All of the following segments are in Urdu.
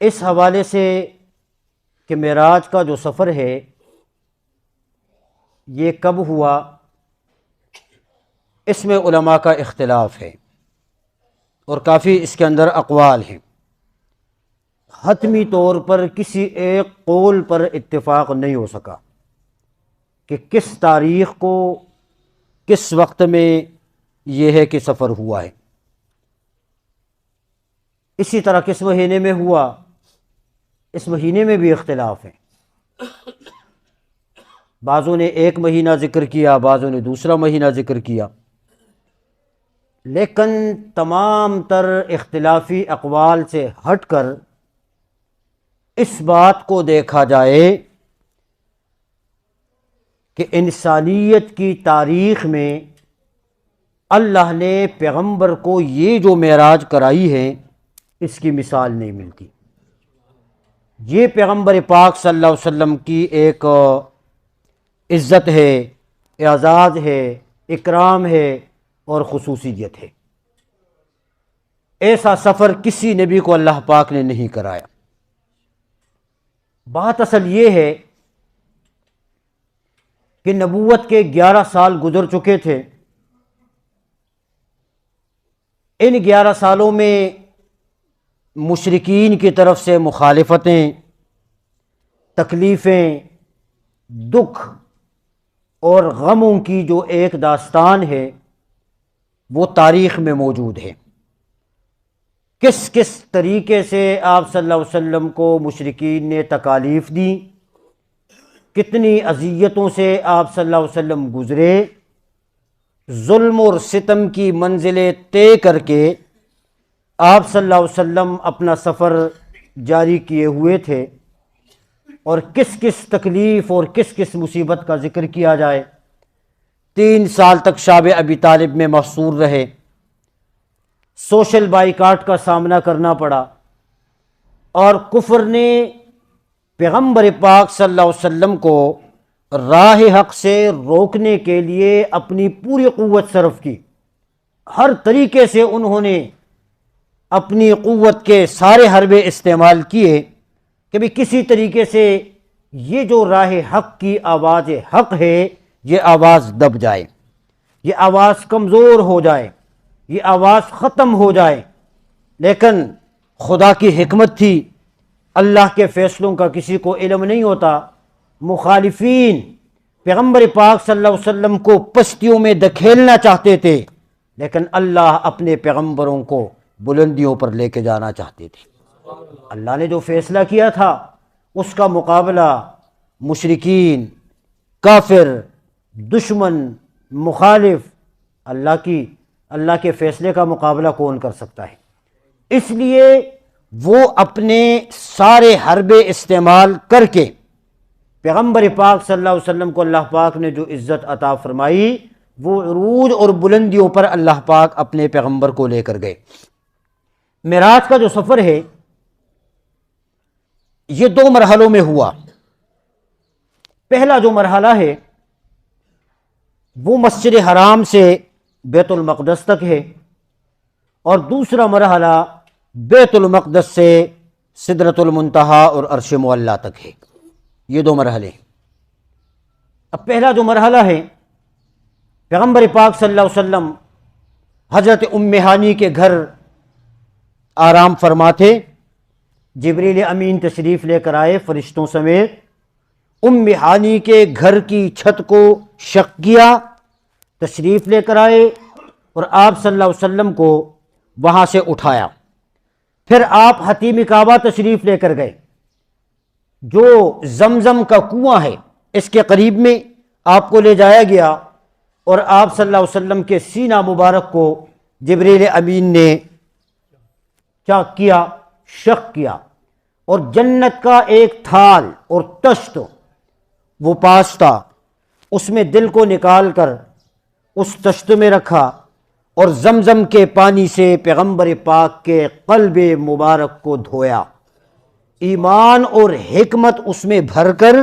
اس حوالے سے کہ معراج کا جو سفر ہے یہ کب ہوا، اس میں علماء کا اختلاف ہے اور کافی اس کے اندر اقوال ہیں۔ حتمی طور پر کسی ایک قول پر اتفاق نہیں ہو سکا کہ کس تاریخ کو کس وقت میں یہ ہے کہ سفر ہوا ہے۔ اسی طرح کس مہینے میں ہوا، اس مہینے میں بھی اختلاف ہے۔ بعضوں نے ایک مہینہ ذکر کیا، بعضوں نے دوسرا مہینہ ذکر کیا، لیکن تمام تر اختلافی اقوال سے ہٹ کر اس بات کو دیکھا جائے کہ انسانیت کی تاریخ میں اللہ نے پیغمبر کو یہ جو معراج کرائی ہے اس کی مثال نہیں ملتی۔ یہ پیغمبر پاک صلی اللہ علیہ وسلم کی ایک عزت ہے، اعزاز ہے، اکرام ہے اور خصوصیت ہے۔ ایسا سفر کسی نبی کو اللہ پاک نے نہیں کرایا۔ بات اصل یہ ہے کہ نبوت کے 11 سال گزر چکے تھے۔ ان 11 سالوں میں مشرکین کی طرف سے مخالفتیں، تکلیفیں، دکھ اور غموں کی جو ایک داستان ہے وہ تاریخ میں موجود ہے۔ کس کس طریقے سے آپ صلی اللہ علیہ وسلم کو مشرکین نے تکالیف دی، کتنی اذیتوں سے آپ صلی اللہ علیہ وسلم گزرے، ظلم اور ستم کی منزلیں طے کر کے آپ صلی اللہ علیہ وسلم اپنا سفر جاری کیے ہوئے تھے، اور کس کس تکلیف اور کس کس مصیبت کا ذکر کیا جائے۔ 3 سال تک شعب ابی طالب میں محصور رہے، سوشل بائیکاٹ کا سامنا کرنا پڑا، اور کفر نے پیغمبر پاک صلی اللہ علیہ وسلم کو راہ حق سے روکنے کے لیے اپنی پوری قوت صرف کی۔ ہر طریقے سے انہوں نے اپنی قوت کے سارے حربے استعمال کیے کہ بھی کسی طریقے سے یہ جو راہ حق کی آواز حق ہے یہ آواز دب جائے، یہ آواز کمزور ہو جائے، یہ آواز ختم ہو جائے۔ لیکن خدا کی حکمت تھی، اللہ کے فیصلوں کا کسی کو علم نہیں ہوتا۔ مخالفین پیغمبر پاک صلی اللہ علیہ وسلم کو پستیوں میں دھکیلنا چاہتے تھے، لیکن اللہ اپنے پیغمبروں کو بلندیوں پر لے کے جانا چاہتے تھے۔ اللہ نے جو فیصلہ کیا تھا اس کا مقابلہ مشرکین، کافر، دشمن، مخالف، اللہ کے فیصلے کا مقابلہ کون کر سکتا ہے؟ اس لیے وہ اپنے سارے حربے استعمال کر کے پیغمبر پاک صلی اللہ علیہ وسلم کو اللہ پاک نے جو عزت عطا فرمائی وہ عروج اور بلندیوں پر اللہ پاک اپنے پیغمبر کو لے کر گئے۔ معراج کا جو سفر ہے یہ 2 مرحلوں میں ہوا۔ پہلا جو مرحلہ ہے وہ مسجد حرام سے بیت المقدس تک ہے، اور دوسرا مرحلہ بیت المقدس سے سدرۃ المنتہا اور عرش معلیٰ تک ہے۔ یہ 2 مرحلے ہیں۔ اب پہلا جو مرحلہ ہے، پیغمبر پاک صلی اللہ علیہ وسلم حضرت ام ہانی کے گھر آرام فرما تھے۔ جبریل امین تشریف لے کر آئے فرشتوں سمیت، ام ہانی کے گھر کی چھت کو شق کیا، تشریف لے کر آئے اور آپ صلی اللہ علیہ وسلم کو وہاں سے اٹھایا۔ پھر آپ حتیم کعبہ تشریف لے کر گئے، جو زمزم کا کنواں ہے اس کے قریب میں آپ کو لے جایا گیا، اور آپ صلی اللہ علیہ وسلم کے سینہ مبارک کو جبریل امین نے کیا کیا؟ شق کیا، اور جنت کا ایک تھال اور تشت وہ پاس تھا، اس میں دل کو نکال کر اس تشت میں رکھا، اور زمزم کے پانی سے پیغمبر پاک کے قلب مبارک کو دھویا، ایمان اور حکمت اس میں بھر کر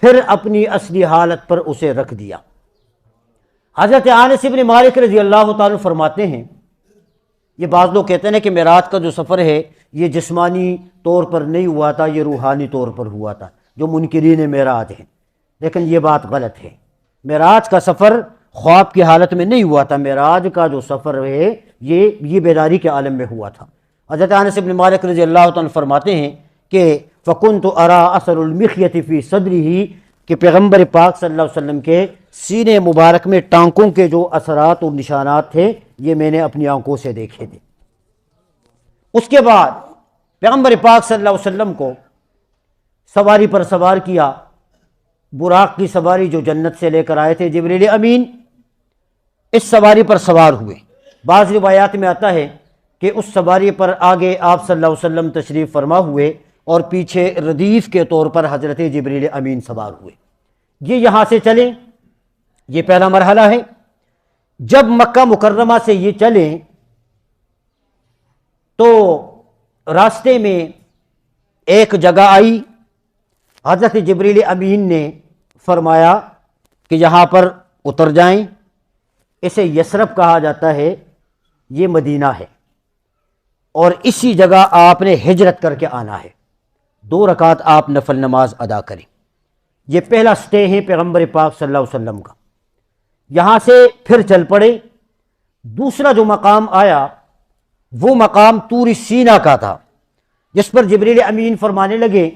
پھر اپنی اصلی حالت پر اسے رکھ دیا۔ حضرت انس بن مالک رضی اللہ تعالیٰ فرماتے ہیں، یہ بعض لوگ کہتے ہیں کہ معراج کا جو سفر ہے یہ جسمانی طور پر نہیں ہوا تھا، یہ روحانی طور پر ہوا تھا، جو منکرین معراج ہیں۔ لیکن یہ بات غلط ہے، معراج کا سفر خواب کی حالت میں نہیں ہوا تھا، معراج کا جو سفر ہے یہ بیداری کے عالم میں ہوا تھا۔ حضرت انس بن مالک رضی اللہ تعالیٰ عنہ فرماتے ہیں کہ فَكُنْتُ أَرَى أَثَرُ الْمِخْيَةِ فِي صَدْرِهِ، کہ پیغمبر پاک صلی اللہ علیہ وسلم کے سینے مبارک میں ٹانکوں کے جو اثرات اور نشانات تھے یہ میں نے اپنی آنکھوں سے دیکھے تھے۔ اس کے بعد پیغمبر پاک صلی اللہ علیہ وسلم کو سواری پر سوار کیا، براق کی سواری جو جنت سے لے کر آئے تھے جبریل امین، اس سواری پر سوار ہوئے۔ بعض روایات میں آتا ہے کہ اس سواری پر آگے آپ صلی اللہ علیہ وسلم تشریف فرما ہوئے اور پیچھے ردیف کے طور پر حضرت جبریل امین سوار ہوئے۔ یہ یہاں سے چلیں، یہ پہلا مرحلہ ہے۔ جب مکہ مکرمہ سے یہ چلیں تو راستے میں ایک جگہ آئی، حضرت جبریل امین نے فرمایا کہ یہاں پر اتر جائیں، اسے یثرب کہا جاتا ہے، یہ مدینہ ہے، اور اسی جگہ آپ نے ہجرت کر کے آنا ہے، 2 رکعت آپ نفل نماز ادا کریں۔ یہ پہلا سٹے ہے پیغمبر پاک صلی اللہ علیہ وسلم کا۔ یہاں سے پھر چل پڑے۔ دوسرا جو مقام آیا وہ مقام طور سینا کا تھا، جس پر جبریل امین فرمانے لگے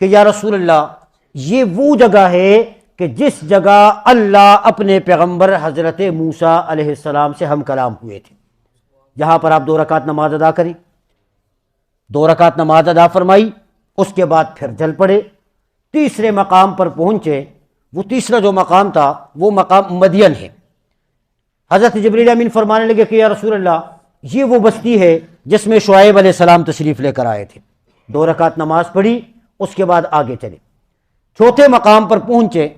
کہ یا رسول اللہ، یہ وہ جگہ ہے کہ جس جگہ اللہ اپنے پیغمبر حضرت موسیٰ علیہ السلام سے ہم کلام ہوئے تھے، یہاں پر آپ 2 رکعت نماز ادا کریں۔ 2 رکعت نماز ادا فرمائی، اس کے بعد پھر چل پڑے۔ تیسرے مقام پر پہنچے، وہ تیسرا جو مقام تھا وہ مقام مدین ہے۔ حضرت جبریل امین فرمانے لگے کہ یا رسول اللہ، یہ وہ بستی ہے جس میں شعیب علیہ السلام تشریف لے کر آئے تھے۔ 2 رکعت نماز پڑھی، اس کے بعد آگے چلے۔ چوتھے مقام پر پہنچے۔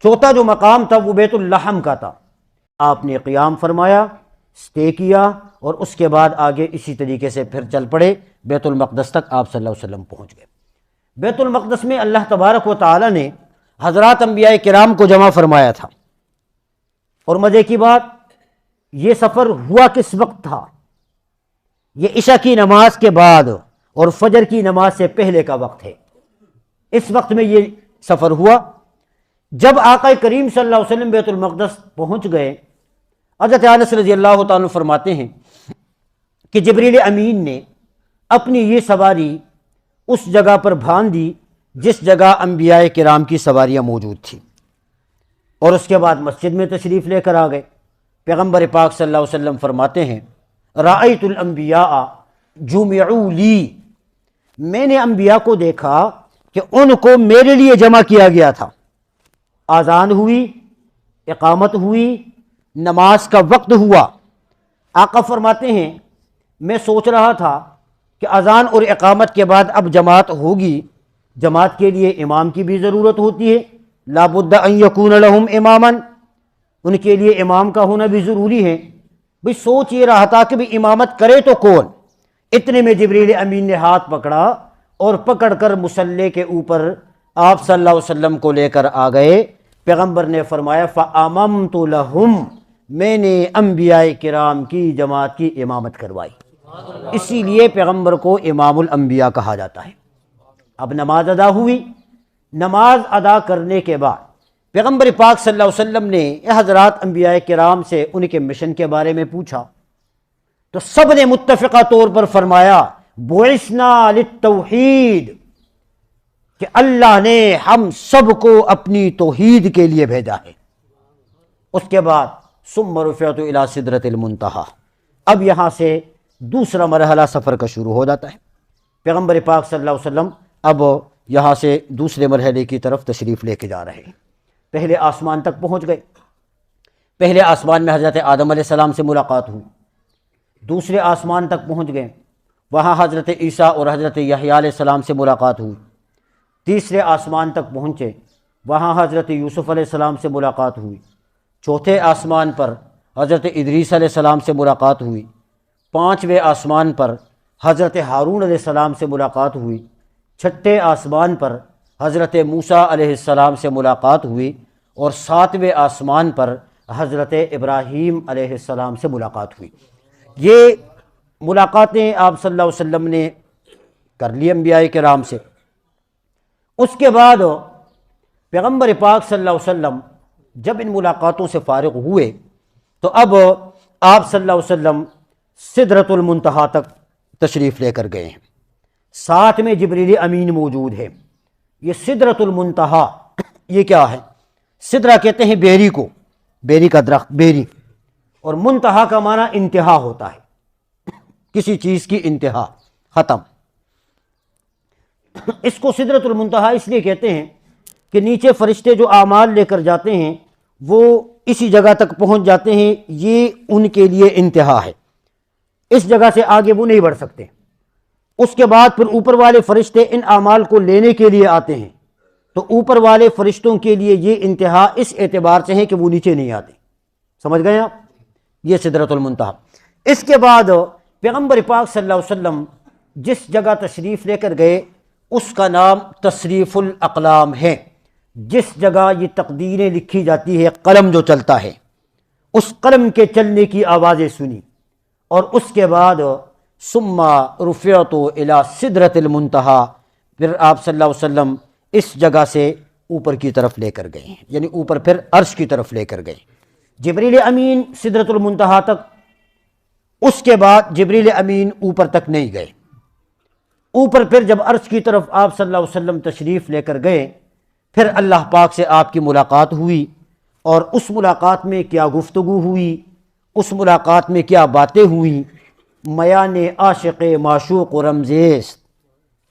چوتھا جو مقام تھا وہ بیت اللحم کا تھا۔ آپ نے قیام فرمایا، سٹے کیا، اور اس کے بعد آگے اسی طریقے سے پھر چل پڑے۔ بیت المقدس تک آپ صلی اللہ علیہ وسلم پہنچ گئے۔ بیت المقدس میں اللہ تبارک و تعالی نے حضرات انبیاء کرام کو جمع فرمایا تھا، اور مزے کی بات، یہ سفر ہوا کس وقت تھا؟ یہ عشاء کی نماز کے بعد اور فجر کی نماز سے پہلے کا وقت ہے۔ اس وقت میں یہ سفر ہوا۔ جب آقا کریم صلی اللہ علیہ وسلم بیت المقدس پہنچ گئے، حضرت انس رضی اللہ تعالیٰ عنہ فرماتے ہیں کہ جبریل امین نے اپنی یہ سواری اس جگہ پر بھان دی جس جگہ انبیاء کرام کی سواریاں موجود تھیں، اور اس کے بعد مسجد میں تشریف لے کر آ گئے۔ پیغمبر پاک صلی اللہ علیہ وسلم فرماتے ہیں رأیت الانبیاء جمعوا لی، میں نے انبیاء کو دیکھا کہ ان کو میرے لیے جمع کیا گیا تھا۔ آذان ہوئی، اقامت ہوئی، نماز کا وقت ہوا۔ آقا فرماتے ہیں میں سوچ رہا تھا کہ اذان اور اقامت کے بعد اب جماعت ہوگی، جماعت کے لیے امام کی بھی ضرورت ہوتی ہے، لا بد ان یکون لہم اماما، ان کے لیے امام کا ہونا بھی ضروری ہے۔ بھئی سوچ یہ رہا تھا کہ بھی امامت کرے تو کون؟ اتنے میں جبریل امین نے ہاتھ پکڑا اور پکڑ کر مصلی کے اوپر آپ صلی اللہ علیہ وسلم کو لے کر آ گئے۔ پیغمبر نے فرمایا فَأَمَمْتُ لَهُمْ، میں نے انبیاء کرام کی جماعت کی امامت کروائی۔ اسی لیے پیغمبر کو امام الانبیاء کہا جاتا ہے۔ اب نماز ادا ہوئی۔ نماز ادا کرنے کے بعد پیغمبر پاک صلی اللہ علیہ وسلم نے حضرات انبیاء کرام سے ان کے مشن کے بارے میں پوچھا، تو سب نے متفقہ طور پر فرمایا بعثنا للتوحید، کہ اللہ نے ہم سب کو اپنی توحید کے لیے بھیجا ہے۔ اس کے بعد ثم رفعت الی سدرۃ المنتہی، اب یہاں سے دوسرا مرحلہ سفر کا شروع ہو جاتا ہے۔ پیغمبر پاک صلی اللہ علیہ وسلم اب یہاں سے دوسرے مرحلے کی طرف تشریف لے کے جا رہے ہیں۔ پہلے آسمان تک پہنچ گئے۔ پہلے آسمان میں حضرت آدم علیہ السلام سے ملاقات ہوئی۔ دوسرے آسمان تک پہنچ گئے، وہاں حضرت عیسیٰ اور حضرت یحییٰ علیہ السلام سے ملاقات ہوئی۔ تیسرے آسمان تک پہنچے، وہاں حضرت یوسف علیہ السلام سے ملاقات ہوئی۔ چوتھے آسمان پر حضرت ادریس علیہ السلام سے ملاقات ہوئی۔ پانچویں آسمان پر حضرت ہارون علیہ السلام سے ملاقات ہوئی۔ چھٹے آسمان پر حضرت موسیٰ علیہ السلام سے ملاقات ہوئی، اور ساتویں آسمان پر حضرت ابراہیم علیہ السلام سے ملاقات ہوئی۔ یہ ملاقاتیں آپ صلی اللہ علیہ وسلم نے کر لی انبیاء کرام سے۔ اس کے بعد پیغمبر پاک صلی اللہ علیہ وسلم جب ان ملاقاتوں سے فارغ ہوئے تو اب آپ صلی اللہ علیہ وسلم سدرۃ المنتہا تک تشریف لے کر گئے ہیں، ساتھ میں جبریل امین موجود ہے۔ یہ سدرۃ المنتہا یہ کیا ہے؟ سدرہ کہتے ہیں بیری کو، بیری کا درخت، بیری، اور منتہا کا معنی انتہا ہوتا ہے، کسی چیز کی انتہا، ختم۔ اس کو سدرۃ المنتہا اس لیے کہتے ہیں کہ نیچے فرشتے جو اعمال لے کر جاتے ہیں وہ اسی جگہ تک پہنچ جاتے ہیں، یہ ان کے لیے انتہا ہے، اس جگہ سے آگے وہ نہیں بڑھ سکتے۔ اس کے بعد پھر اوپر والے فرشتے ان اعمال کو لینے کے لیے آتے ہیں، تو اوپر والے فرشتوں کے لیے یہ انتہا اس اعتبار سے ہے کہ وہ نیچے نہیں آتے۔ سمجھ گئے آپ؟ یہ سدرۃ المنتہا۔ اس کے بعد پیغمبر پاک صلی اللہ علیہ وسلم جس جگہ تشریف لے کر گئے اس کا نام تصریف الاقلام ہے، جس جگہ یہ تقدیریں لکھی جاتی ہے، قلم جو چلتا ہے، اس قلم کے چلنے کی آوازیں سنی، اور اس کے بعد ثم رفعت الی سدرۃ المنتہا، پھر آپ صلی اللہ علیہ وسلم اس جگہ سے اوپر کی طرف لے کر گئے، یعنی اوپر پھر عرش کی طرف لے کر گئے۔ جبریل امین سدرۃ المنتہا تک، اس کے بعد جبریل امین اوپر تک نہیں گئے۔ اوپر پھر جب عرش کی طرف آپ صلی اللہ علیہ وسلم تشریف لے کر گئے، پھر اللہ پاک سے آپ کی ملاقات ہوئی، اور اس ملاقات میں کیا گفتگو ہوئی، اس ملاقات میں کیا باتیں ہوئیں، میان عاشق معشوق و رمزیست،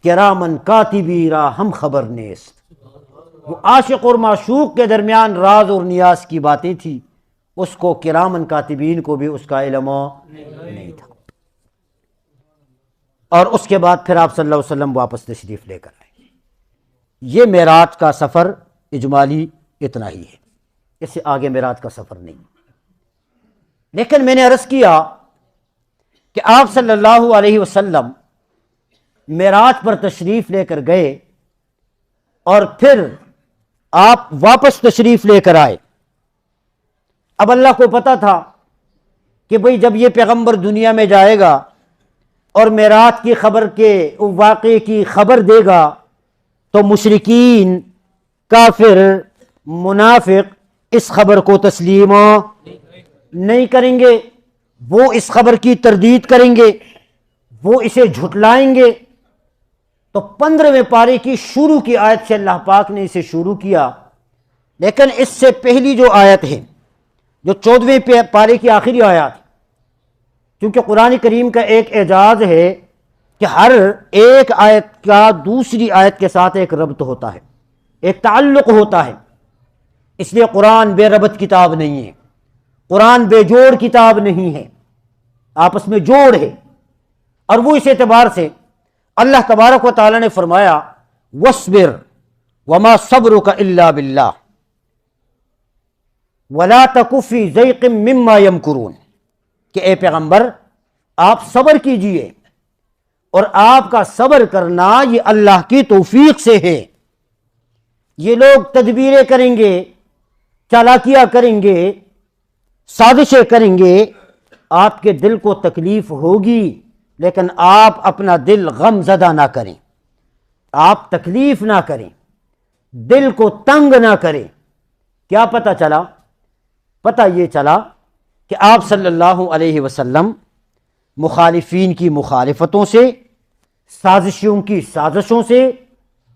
کرامن کاتبی را ہم خبر نیست۔ وہ عاشق اور معشوق کے درمیان راز اور نیاز کی باتیں تھی، اس کو کرامن کاتبین کو بھی اس کا علم نہیں تھا۔ اور اس کے بعد پھر آپ صلی اللہ علیہ وسلم واپس تشریف لے کر آئے۔ یہ معراج کا سفر اجمالی اتنا ہی ہے، اس سے آگے معراج کا سفر نہیں۔ لیکن میں نے عرض کیا کہ آپ صلی اللہ علیہ وسلم معراج پر تشریف لے کر گئے اور پھر آپ واپس تشریف لے کر آئے۔ اب اللہ کو پتا تھا کہ بھئی جب یہ پیغمبر دنیا میں جائے گا اور معراج کی خبر کے واقعے کی خبر دے گا تو مشرکین، کافر، منافق اس خبر کو تسلیم نہیں کریں گے، وہ اس خبر کی تردید کریں گے، وہ اسے جھٹلائیں گے۔ تو 15ویں پارے کی شروع کی آیت سے اللہ پاک نے اسے شروع کیا، لیکن اس سے پہلی جو آیت ہے، جو 14ویں پارے کی آخری آیت، کیونکہ قرآن کریم کا ایک اعجاز ہے کہ ہر ایک آیت کا دوسری آیت کے ساتھ ایک ربط ہوتا ہے، ایک تعلق ہوتا ہے، اس لیے قرآن بے ربط کتاب نہیں ہے، قرآن بے جوڑ کتاب نہیں ہے، آپس میں جوڑ ہے۔ اور وہ اس اعتبار سے اللہ تبارک و تعالی نے فرمایا وَاصْبِرْ وَمَا صَبْرُكَ إِلَّا بِاللَّهِ وَلَا تَكُ فِي ضَيْقٍ مِّمَّا يَمْكُرُونَ، کہ اے پیغمبر آپ صبر کیجئے، اور آپ کا صبر کرنا یہ اللہ کی توفیق سے ہے۔ یہ لوگ تدبیریں کریں گے، چالاکیاں کریں گے، سازشیں کریں گے، آپ کے دل کو تکلیف ہوگی، لیکن آپ اپنا دل غم زدہ نہ کریں، آپ تکلیف نہ کریں، دل کو تنگ نہ کریں۔ کیا پتہ چلا؟ پتہ یہ چلا کہ آپ صلی اللہ علیہ وسلم مخالفین کی مخالفتوں سے، سازشیوں کی سازشوں سے،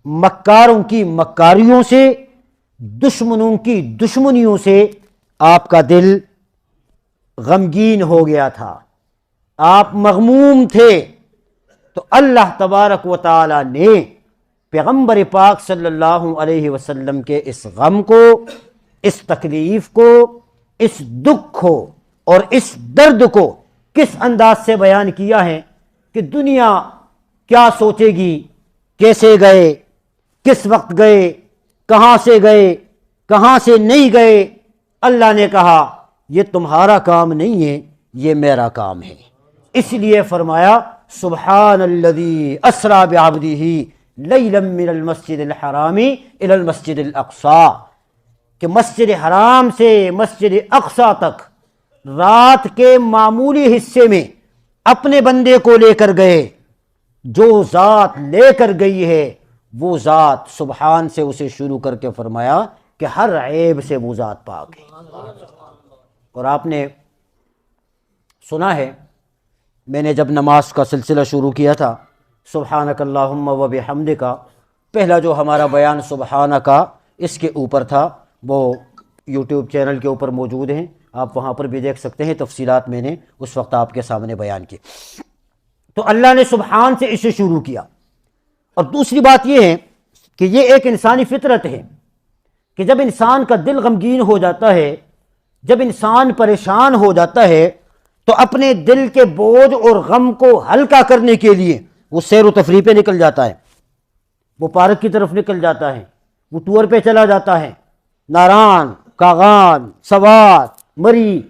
مکاروں کی مکاریوں سے، دشمنوں کی دشمنیوں سے آپ کا دل غمگین ہو گیا تھا، آپ مغموم تھے۔ تو اللہ تبارک و تعالی نے پیغمبر پاک صلی اللہ علیہ وسلم کے اس غم کو، اس تکلیف کو، اس دکھ کو اور اس درد کو کس انداز سے بیان کیا ہے کہ دنیا کیا سوچے گی، کیسے گئے، کس وقت گئے، کہاں سے گئے، کہاں سے نہیں گئے۔ اللہ نے کہا یہ تمہارا کام نہیں ہے، یہ میرا کام ہے۔ اس لیے فرمایا سبحان الذی اسری بعبدہ لیلا من المسجد الحرام الی المسجد الاقصی، کہ مسجد حرام سے مسجد اقصی تک رات کے معمولی حصے میں اپنے بندے کو لے کر گئے۔ جو ذات لے کر گئی ہے وہ ذات سبحان سے اسے شروع کر کے فرمایا کہ ہر عیب سے وہ ذات پاک ہے۔ اور آپ نے سنا ہے، میں نے جب نماز کا سلسلہ شروع کیا تھا سبحانک اللہم و بحمدک، پہلا جو ہمارا بیان سبحانک اس کے اوپر تھا، وہ یوٹیوب چینل کے اوپر موجود ہیں، آپ وہاں پر بھی دیکھ سکتے ہیں، تفصیلات میں نے اس وقت آپ کے سامنے بیان کی۔ تو اللہ نے سبحان سے اسے شروع کیا۔ اور دوسری بات یہ ہے کہ یہ ایک انسانی فطرت ہے کہ جب انسان کا دل غمگین ہو جاتا ہے، جب انسان پریشان ہو جاتا ہے، تو اپنے دل کے بوجھ اور غم کو ہلکا کرنے کے لیے وہ سیر و تفریح پہ نکل جاتا ہے، وہ پارک کی طرف نکل جاتا ہے، وہ ٹور پہ چلا جاتا ہے، ناران، کاغان، سوات، مری،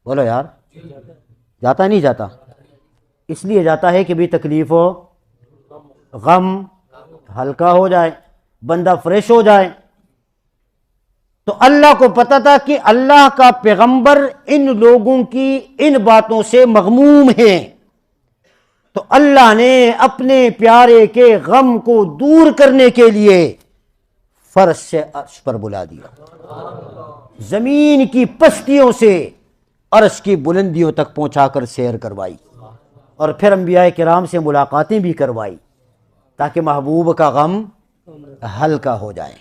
بولو یار، جاتا نہیں جاتا؟ اس لیے جاتا ہے کہ بھی تکلیف و غم ہلکا ہو جائے، بندہ فریش ہو جائے۔ تو اللہ کو پتا تھا کہ اللہ کا پیغمبر ان لوگوں کی ان باتوں سے مغموم ہے، تو اللہ نے اپنے پیارے کے غم کو دور کرنے کے لیے فرش سے عرش پر بلا دیا، زمین کی پستیوں سے عرش کی بلندیوں تک پہنچا کر سیر کروائی، اور پھر انبیاء کرام سے ملاقاتیں بھی کروائی تاکہ محبوب کا غم ہلکا ہو جائے۔